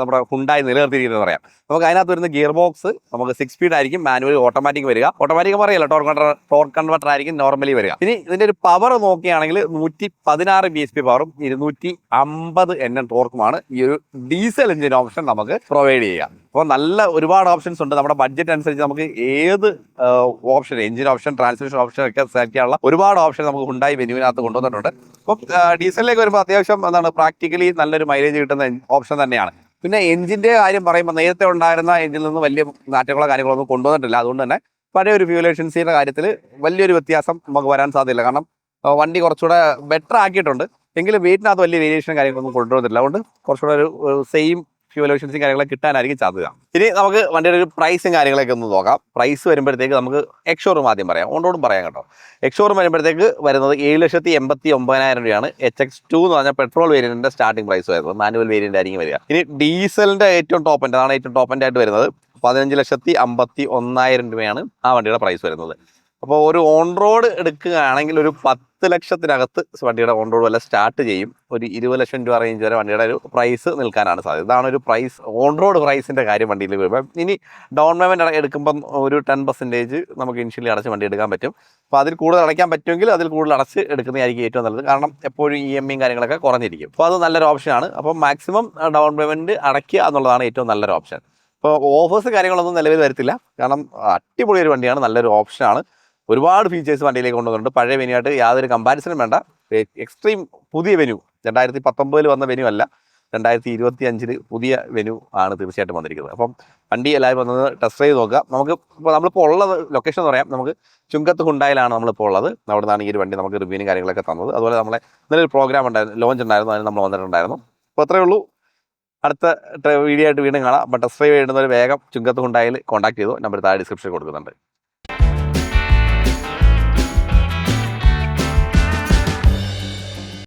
നമ്മുടെ ഹുണ്ടായി നിലനിർത്തിയിരിക്കുന്നത് പറയാം. നമുക്ക് അതിനകത്ത് വരുന്ന ഗിയർ ബോക്സ് നമുക്ക് 6 സ്പീഡ് ആയിരിക്കും, മാനുവൽ ഓട്ടോമാറ്റിക് വരിക. ഓട്ടോമാറ്റിക് പറയല്ല, ടോർക്ക് കൺവെർട്ടർ ആയിരിക്കും നോർമലി വരിക. ഇനി ഇതിന്റെ ഒരു പവർ നോക്കുകയാണെങ്കിൽ 116 bhp പവറും 250 Nm ടോർക്കുമാണ് ഈ ഒരു ഡീസൽ എഞ്ചിൻ ഓപ്ഷൻ നമുക്ക് പ്രൊവൈഡ് ചെയ്യുക. അപ്പോൾ നല്ല ഒരുപാട് ഓപ്ഷൻസ് ഉണ്ട്. നമ്മുടെ ബഡ്ജറ്റ് അനുസരിച്ച് നമുക്ക് ഏത് option, engine option, transmission option ഒക്കെ സെലക്ട് ചെയ്യാനുള്ള ഒരുപാട് ഓപ്ഷൻ നമുക്ക് ഹുണ്ടായി വെന്യൂവിനകത്ത് കൊണ്ടുവന്നിട്ടുണ്ട്. അപ്പം ഡീസലിലേക്ക് വരുമ്പോൾ അത്യാവശ്യം പ്രാക്ടിക്കലി നല്ലൊരു മൈലേജ് കിട്ടുന്ന ഓപ്ഷൻ തന്നെയാണ്. പിന്നെ എഞ്ചിന്റെ കാര്യം പറയുമ്പോൾ നേരത്തെ ഉണ്ടായിരുന്ന എഞ്ചിനിൽ നിന്ന് വലിയ മാറ്റങ്ങളോ കാര്യങ്ങളോ ഒന്നും കൊണ്ടുവന്നിട്ടില്ല. അതുകൊണ്ട് തന്നെ പഴയ ഒരു ഫ്യൂൽ എഫിഷ്യൻസിയുടെ കാര്യത്തിൽ വലിയൊരു വ്യത്യാസം നമുക്ക് വരാൻ സാധ്യതയില്ല. കാരണം വണ്ടി കുറച്ചുകൂടെ ബെറ്റർ ആക്കിയിട്ടുണ്ട്, എങ്കിലും വെയിറ്റിനകത്ത് വലിയ വേരിയേഷൻ കാര്യങ്ങളൊന്നും കൊണ്ടുവന്നിട്ടില്ല. അതുകൊണ്ട് കുറച്ചുകൂടെ ഒരു സെയിം ഫ്യൂൽ എഫിഷ്യൻസി കാര്യങ്ങളൊക്കെ കിട്ടാനായിരിക്കും സാധ്യത. ഇനി നമുക്ക് വണ്ടിയുടെ ഒരു പ്രൈസും കാര്യങ്ങളൊക്കെ ഒന്ന് നോക്കാം. പ്രൈസ് വരുമ്പോഴത്തേക്ക് നമുക്ക് എക്സ്ഷോറൂം ആദ്യം പറയാം, ഓൺ റോഡും പറയാം കേട്ടോ. എക്സ്ഷോറൂം വരുമ്പോഴത്തേക്ക് വരുന്നത് 7,89,000 രൂപയാണ്. HX2 എന്ന് പറഞ്ഞാൽ പെട്രോൾ വേരിയന്റിന്റെ സ്റ്റാർട്ടിംഗ് പ്രൈസ് വരുന്നത്. മാനുവൽ വേരിയന്റ് ആയിരിക്കും വരിക. ഇനി ഡീസലിന്റെ ഏറ്റവും ടോപ്പ് എൻഡ്, അതാണ് ഏറ്റവും ടോപ്പ് എൻഡ് ആയിട്ട് വരുന്നത്. 15,51,000 രൂപയാണ് ആ വണ്ടിയുടെ പ്രൈസ് വരുന്നത്. അപ്പോൾ ഒരു ഓൺ റോഡ് എടുക്കുകയാണെങ്കിൽ ഒരു 10 ലക്ഷത്തിനകത്ത് വണ്ടിയുടെ ഓൺ റോഡ് വല്ല സ്റ്റാർട്ട് ചെയ്യും. ഒരു 20 ലക്ഷം രൂപ റേഞ്ച് വരെ വണ്ടിയുടെ ഒരു പ്രൈസ് നിൽക്കാനാണ് സാധ്യത. ഇതാണ് ഒരു പ്രൈസ്, ഓൺ റോഡ് പ്രൈസിന്റെ കാര്യം വണ്ടിയിൽ വരുമ്പോൾ. ഇനി ഡൗൺ പേയ്മെന്റ് എടുക്കുമ്പം ഒരു 10% നമുക്ക് ഇനിഷ്യലി അടച്ച് വണ്ടി എടുക്കാൻ പറ്റും. അപ്പോൾ അതിൽ കൂടുതൽ അടയ്ക്കാൻ പറ്റുമെങ്കിൽ അതിൽ കൂടുതൽ അടച്ച് എടുക്കുന്നതായിരിക്കും ഏറ്റവും നല്ലത്. കാരണം എപ്പോഴും EMI കാര്യങ്ങളൊക്കെ കുറഞ്ഞിരിക്കും. അപ്പോൾ അത് നല്ലൊരു ഓപ്ഷനാണ്. അപ്പോൾ മാക്സിമം ഡൗൺ പേയ്മെന്റ് അടയ്ക്കുക എന്നുള്ളതാണ് ഏറ്റവും നല്ലൊരു ഓപ്ഷൻ. ഇപ്പോൾ ഓഫേഴ്സ് കാര്യങ്ങളൊന്നും നിലവിൽ വരത്തില്ല, കാരണം അടിപൊളി ഒരു വണ്ടിയാണ്, നല്ലൊരു ഓപ്ഷനാണ്. ഒരുപാട് ഫീച്ചേഴ്സ് വണ്ടിയിലേക്ക് കൊണ്ടുവന്നിട്ടുണ്ട്. പഴയ വെന്യൂയായിട്ട് യാതൊരു കമ്പാരിസണും വേണ്ട. എക്സ്ട്രീം പുതിയ വെന്യൂ, 2019 വന്ന വെന്യൂ അല്ല, 2025 പുതിയ വെന്യൂ ആണ് തീർച്ചയായിട്ടും വന്നിരിക്കുന്നത്. അപ്പം വണ്ടി എല്ലാവരും വന്നത് ടെസ്റ്റ് ചെയ്ത് നോക്കുക. നമ്മളിപ്പോൾ ഉള്ളത് ലൊക്കേഷൻ എന്ന് പറയാം, നമുക്ക് ചുങ്കത്ത് ഹുണ്ടായിലാണ് നമ്മളിപ്പോൾ ഉള്ളത്. അവിടെ നിന്നാണ് ഈ ഒരു വണ്ടി നമുക്ക് റിവ്യൂവും കാര്യങ്ങളൊക്കെ തന്നത്. അതുപോലെ നമ്മളെ ഇന്നലെ പ്രോഗ്രാം ഉണ്ടായിരുന്നു, ലോഞ്ച് ഉണ്ടായിരുന്നു, അതിന് നമ്മൾ വന്നിട്ടുണ്ടായിരുന്നു. അപ്പോൾ അത്രയേ ഉള്ളൂ. അടുത്ത വീഡിയോ ആയിട്ട് വീണ്ടും കാണാം. അപ്പോൾ ടെസ്റ്റ് ഡ്രൈവ് ചെയ്യുന്നവർ വേഗം ചുങ്കത്ത് ഹുണ്ടായിൽ കോൺടാക്ട് ചെയ്തു. നമ്പർ താഴെ ഡിസ്ക്രിപ്ഷനിൽ കൊടുക്കുന്നുണ്ട്.